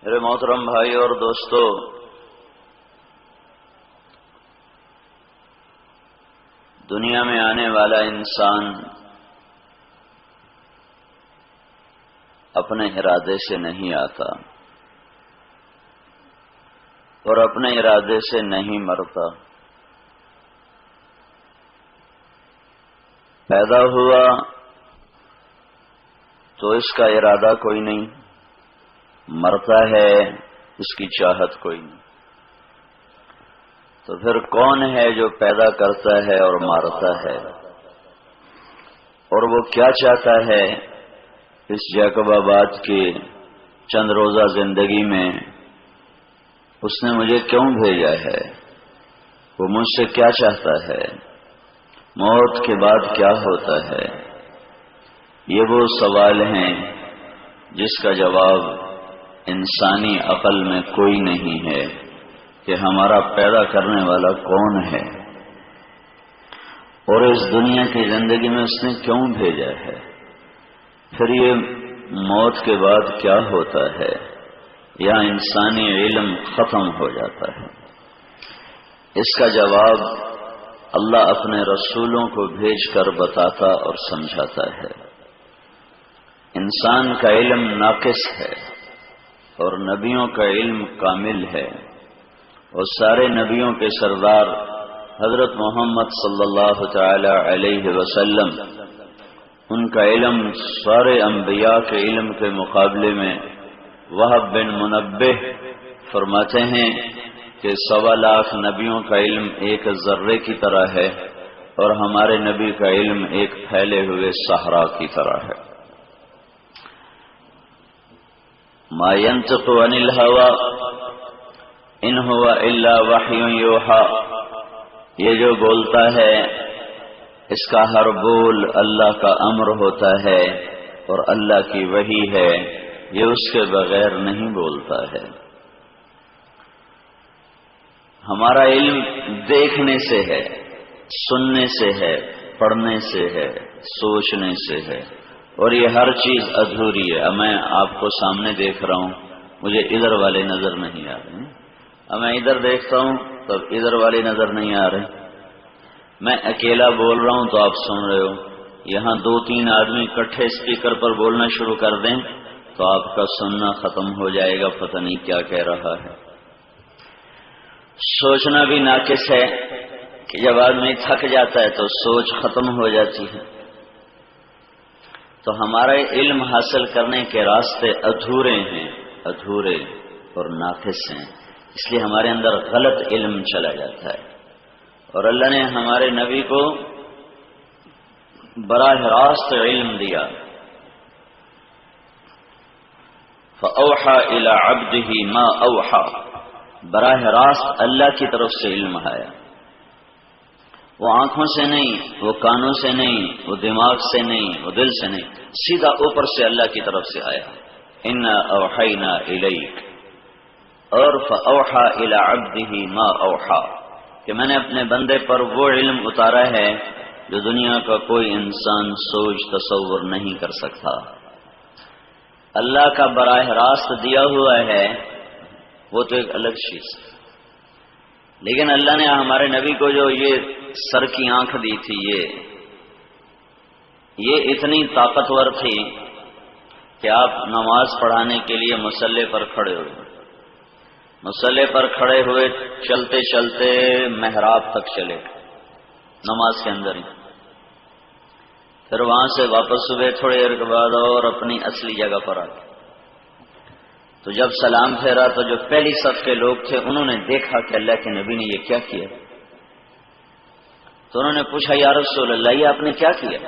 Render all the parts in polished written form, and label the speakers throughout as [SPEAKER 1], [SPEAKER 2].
[SPEAKER 1] میرے محترم بھائی اور دوستو، دنیا میں آنے والا انسان اپنے ارادے سے نہیں آتا اور اپنے ارادے سے نہیں مرتا۔ پیدا ہوا تو اس کا ارادہ کوئی نہیں، مرتا ہے اس کی چاہت کوئی نہیں۔ تو پھر کون ہے جو پیدا کرتا ہے اور مارتا ہے؟ اور وہ کیا چاہتا ہے اس جیکب آباد کی چند روزہ زندگی میں؟ اس نے مجھے کیوں بھیجا ہے؟ وہ مجھ سے کیا چاہتا ہے؟ موت کے بعد کیا ہوتا ہے؟ یہ وہ سوال ہیں جس کا جواب انسانی عقل میں کوئی نہیں ہے کہ ہمارا پیدا کرنے والا کون ہے اور اس دنیا کی زندگی میں اس نے کیوں بھیجا ہے۔ پھر یہ موت کے بعد کیا ہوتا ہے یا انسانی علم ختم ہو جاتا ہے؟ اس کا جواب اللہ اپنے رسولوں کو بھیج کر بتاتا اور سمجھاتا ہے۔ انسان کا علم ناقص ہے اور نبیوں کا علم کامل ہے، اور سارے نبیوں کے سردار حضرت محمد صلی اللہ تعالی علیہ وسلم، ان کا علم سارے انبیاء کے علم کے مقابلے میں وہب بن منبہ فرماتے ہیں کہ 1.25 لاکھ نبیوں کا علم ایک ذرے کی طرح ہے اور ہمارے نبی کا علم ایک پھیلے ہوئے صحرا کی طرح ہے۔ ما ينطق عن الهوى ان هو الا وحی یوحى، یہ جو بولتا ہے اس کا ہر بول اللہ کا امر ہوتا ہے اور اللہ کی وحی ہے، یہ اس کے بغیر نہیں بولتا ہے۔ ہمارا علم دیکھنے سے ہے، سننے سے ہے، پڑھنے سے ہے، سوچنے سے ہے، اور یہ ہر چیز ادھوری ہے۔ اب میں آپ کو سامنے دیکھ رہا ہوں، مجھے ادھر والے نظر نہیں آ رہے، اب میں ادھر دیکھتا ہوں تو ادھر والے نظر نہیں آ رہے۔ میں اکیلا بول رہا ہوں تو آپ سن رہے ہو، یہاں 2-3 آدمی اکٹھے اسپیکر پر بولنا شروع کر دیں تو آپ کا سننا ختم ہو جائے گا، پتہ نہیں کیا کہہ رہا ہے۔ سوچنا بھی ناقص ہے کہ جب آدمی تھک جاتا ہے تو سوچ ختم ہو جاتی ہے۔ تو ہمارے علم حاصل کرنے کے راستے ادھورے ہیں، ادھورے اور ناقص ہیں، اس لیے ہمارے اندر غلط علم چلا جاتا ہے۔ اور اللہ نے ہمارے نبی کو براہ راست علم دیا۔ فَأَوْحَى إِلَىٰ عَبْدِهِ مَا أَوْحَى، براہ راست اللہ کی طرف سے علم آیا، وہ آنکھوں سے نہیں، وہ کانوں سے نہیں، وہ دماغ سے نہیں، وہ دل سے نہیں، سیدھا اوپر سے اللہ کی طرف سے آیا۔ اِنَّا أَوْحَيْنَا إِلَيْكَ، اور فَأَوْحَى إِلَىٰ عَبْدِهِ مَا أَوْحَى، کہ میں نے اپنے بندے پر وہ علم اتارا ہے جو دنیا کا کوئی انسان سوچ تصور نہیں کر سکتا۔ اللہ کا براہ راست دیا ہوا ہے وہ تو ایک الگ چیز ہے، لیکن اللہ نے ہمارے نبی کو جو یہ سر کی آنکھ دی تھی، یہ اتنی طاقتور تھی کہ آپ نماز پڑھانے کے لیے مصلی پر کھڑے ہوئے، مصلی پر کھڑے ہوئے چلتے چلتے محراب تک چلے نماز کے اندر ہی، پھر وہاں سے واپس ہوئے تھوڑی دیر کے بعد اور اپنی اصلی جگہ پر آ گئے۔ تو جب سلام پھیرا تو جو پہلی صف کے لوگ تھے انہوں نے دیکھا کہ اللہ کے نبی نے یہ کیا کیا، تو انہوں نے پوچھا یا رسول اللہ یہ آپ نے کیا کیا؟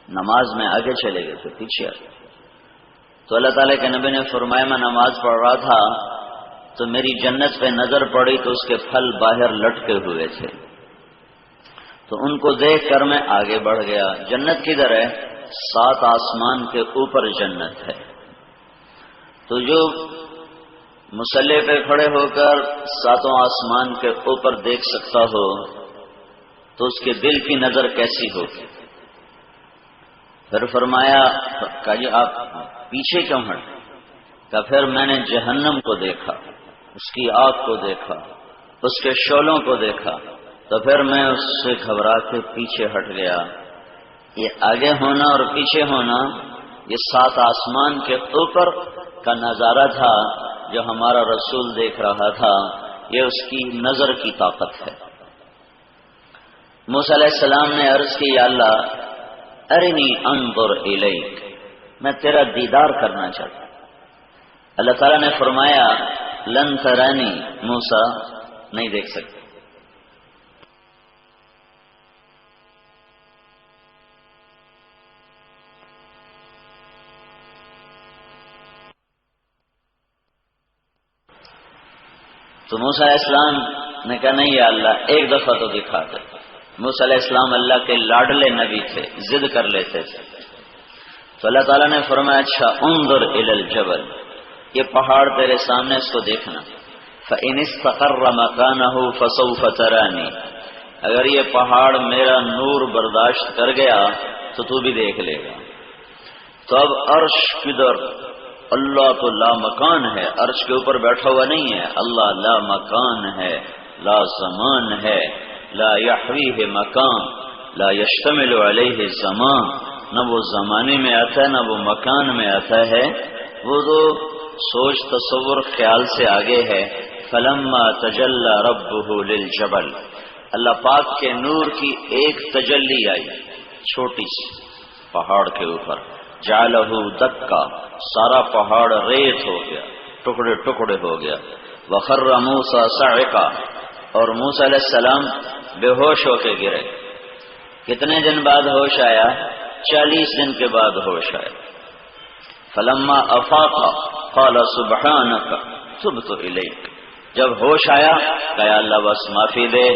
[SPEAKER 1] نماز میں آگے چلے گئے تھے، پیچھے آ گئے۔ تو اللہ تعالیٰ کے نبی نے فرمایا میں نماز پڑھ رہا تھا تو میری جنت پہ نظر پڑی تو اس کے پھل باہر لٹکے ہوئے تھے، تو ان کو دیکھ کر میں آگے بڑھ گیا۔ جنت کدھر ہے؟ 7 آسمان کے اوپر جنت ہے۔ تو جو مصلی پہ کھڑے ہو کر 7 آسمان کے اوپر دیکھ سکتا ہو تو اس کے دل کی نظر کیسی ہوگی؟ پھر فرمایا کہ جی آپ پیچھے کیوں ہٹ؟ کہ پھر میں نے جہنم کو دیکھا، اس کی آگ کو دیکھا، اس کے شعلوں کو دیکھا، تو پھر میں اس سے گھبرا کے پیچھے ہٹ گیا۔ یہ آگے ہونا اور پیچھے ہونا یہ 7 آسمان کے اوپر کا نظارہ تھا جو ہمارا رسول دیکھ رہا تھا، یہ اس کی نظر کی طاقت ہے۔ موسیٰ علیہ السلام نے عرض کی، یا اللہ ارنی انظر الیک، میں تیرا دیدار کرنا چاہتا ہوں۔ اللہ تعالیٰ نے فرمایا لن ترانی، موسیٰ نہیں دیکھ سکتے۔ تو موسیٰ علیہ السلام نے کہا نہیں یا اللہ ایک دفعہ تو دکھا دے۔ موسیٰ علیہ السلام اللہ کے لاڈلے نبی تھے، ضد کر لیتے تھے، تو اللہ تعالیٰ نے فرمایا اچھا انظر الی الجبل، یہ پہاڑ تیرے سامنے، اس کو دیکھنا، فإن استقر مکانہ فسوف ترانی، اگر یہ پہاڑ میرا نور برداشت کر گیا تو تو بھی دیکھ لے گا۔ تو اب عرش کدھر؟ اللہ تو لا مکان ہے، عرش کے اوپر بیٹھا ہوا نہیں ہے، اللہ لا مکان ہے، لا زمان ہے، لا یحویہ مکان، لا یشتمل علیہ زمان، نہ وہ زمانے میں آتا ہے نہ وہ مکان میں آتا ہے، وہ تو سوچ تصور خیال سے آگے ہے۔ فلما تجلی ربہ للجبل، اللہ پاک کے نور کی ایک تجلی آئی چھوٹی سی پہاڑ کے اوپر، جعلہ دکا، سارا پہاڑ ریت ہو گیا، ٹکڑے ٹکڑے ہو گیا۔ وخر موسیٰ صعقا، اور موسیٰ علیہ السلام بے ہوش ہو کے گرے۔ کتنے دن بعد ہوش آیا؟ 40 دن کے بعد ہوش آیا۔ فلما افاق قال سبحانک تبت الیک، جب ہوش آیا کہا اللہ بس معافی دے،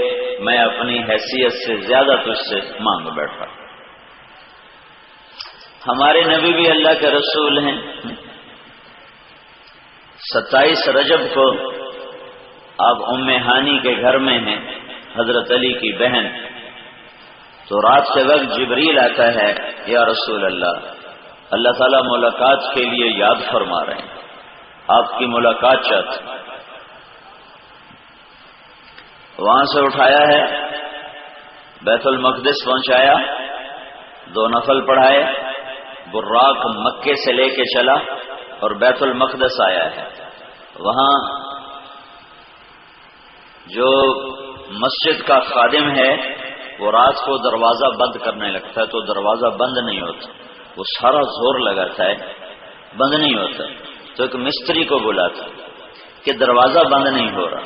[SPEAKER 1] میں اپنی حیثیت سے زیادہ تجھ سے مانگ بیٹھا۔ ہمارے نبی بھی اللہ کے رسول ہیں۔ 27 رجب کو آپ ام ہانی کے گھر میں ہیں، حضرت علی کی بہن، تو رات کے وقت جبریل آتا ہے، یا رسول اللہ تعالیٰ ملاقات کے لیے یاد فرما رہے ہیں، آپ کی ملاقات چاہتے ہیں۔ وہاں سے اٹھایا ہے، بیت المقدس پہنچایا، 2 نفل پڑھائے، براق مکے سے لے کے چلا اور بیت المقدس آیا ہے۔ وہاں جو مسجد کا خادم ہے وہ رات کو دروازہ بند کرنے لگتا ہے، تو دروازہ بند نہیں ہوتا، وہ سارا زور لگاتا ہے، بند نہیں ہوتا، تو ایک مستری کو بلاتا کہ دروازہ بند نہیں ہو رہا،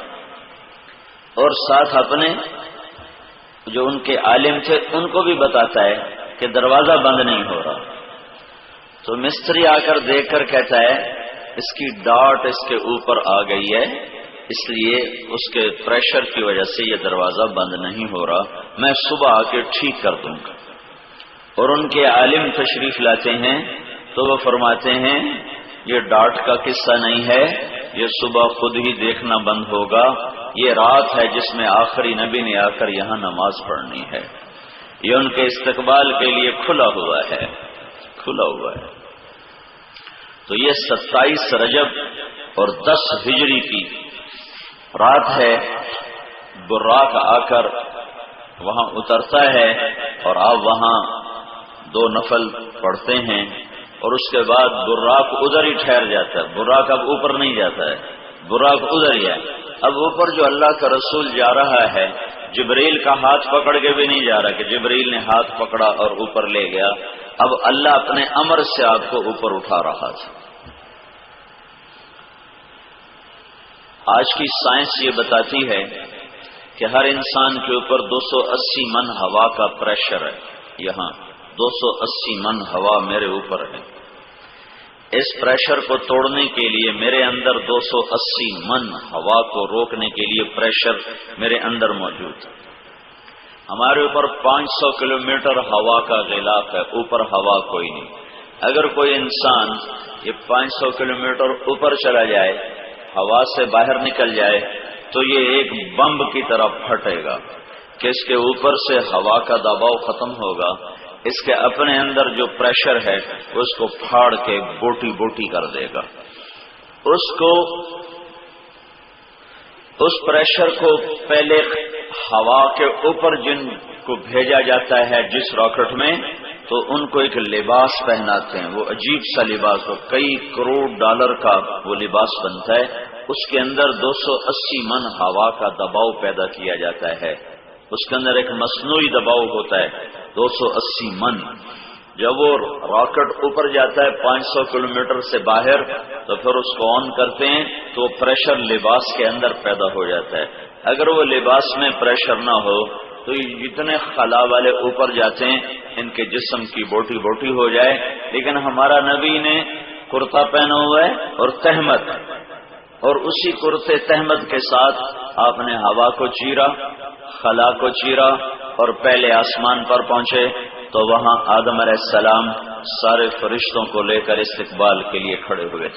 [SPEAKER 1] اور ساتھ اپنے جو ان کے عالم تھے ان کو بھی بتاتا ہے کہ دروازہ بند نہیں ہو رہا۔ تو مستری آ کر دیکھ کر کہتا ہے اس کی ڈاٹ اس کے اوپر آ گئی ہے، اس لیے اس کے پریشر کی وجہ سے یہ دروازہ بند نہیں ہو رہا، میں صبح آ کے ٹھیک کر دوں گا۔ اور ان کے عالم تشریف لاتے ہیں تو وہ فرماتے ہیں یہ ڈاٹ کا قصہ نہیں ہے، یہ صبح خود ہی دیکھنا بند ہوگا، یہ رات ہے جس میں آخری نبی نے آ کر یہاں نماز پڑھنی ہے، یہ ان کے استقبال کے لیے کھلا ہوا ہے، کھلا ہوا ہے۔ تو یہ 27 رجب اور 10 ہجری کی رات ہے، براق آ کر وہاں اترتا ہے اور آپ وہاں 2 نفل پڑھتے ہیں، اور اس کے بعد براق ادھر ہی ٹھہر جاتا ہے، براق اب اوپر نہیں جاتا ہے، براق ادھر ہی ہے۔ اب اوپر جو اللہ کا رسول جا رہا ہے، جبریل کا ہاتھ پکڑ کے بھی نہیں جا رہا کہ جبریل نے ہاتھ پکڑا اور اوپر لے گیا، اب اللہ اپنے امر سے آپ کو اوپر اٹھا رہا تھا۔ آج کی سائنس یہ بتاتی ہے کہ ہر انسان کے اوپر 280 من ہوا کا پریشر ہے، یہاں 280 من ہوا میرے اوپر ہے، اس پریشر کو توڑنے کے لیے میرے اندر 280 من ہوا کو روکنے کے لیے پریشر میرے اندر موجود ہے۔ ہمارے اوپر 500 کلومیٹر ہوا کا غلاف ہے، اوپر ہوا کوئی نہیں۔ اگر کوئی انسان یہ 500 کلومیٹر اوپر چلا جائے، ہوا سے باہر نکل جائے، تو یہ ایک بم کی طرح پھٹے گا کہ اس کے اوپر سے ہوا کا دباؤ ختم ہوگا، اس کے اپنے اندر جو پریشر ہے وہ اس کو پھاڑ کے بوٹی بوٹی کر دے گا۔ اس پریشر کو پہلے ہوا کے اوپر جن کو بھیجا جاتا ہے جس راکٹ میں، تو ان کو ایک لباس پہناتے ہیں، وہ عجیب سا لباس، وہ کئی کروڑ ڈالر کا وہ لباس بنتا ہے، اس کے اندر 280 من ہوا کا دباؤ پیدا کیا جاتا ہے، اس کے اندر ایک مصنوعی دباؤ ہوتا ہے 280 من۔ جب وہ راکٹ اوپر جاتا ہے 500 کلومیٹر سے باہر، تو پھر اس کو آن کرتے ہیں تو وہ پریشر لباس کے اندر پیدا ہو جاتا ہے۔ اگر وہ لباس میں پریشر نہ ہو تو یہ جتنے خلا والے اوپر جاتے ہیں ان کے جسم کی بوٹی بوٹی ہو جائے، لیکن ہمارا نبی نے کرتا پہنا ہوا ہے اور تہمت، اور اسی کرتے تہمت کے ساتھ آپ نے ہوا کو چیرا، خلا کو چیرا، اور پہلے آسمان پر پہنچے تو وہاں آدم علیہ السلام سارے فرشتوں کو لے کر استقبال کے لیے کھڑے ہوئے۔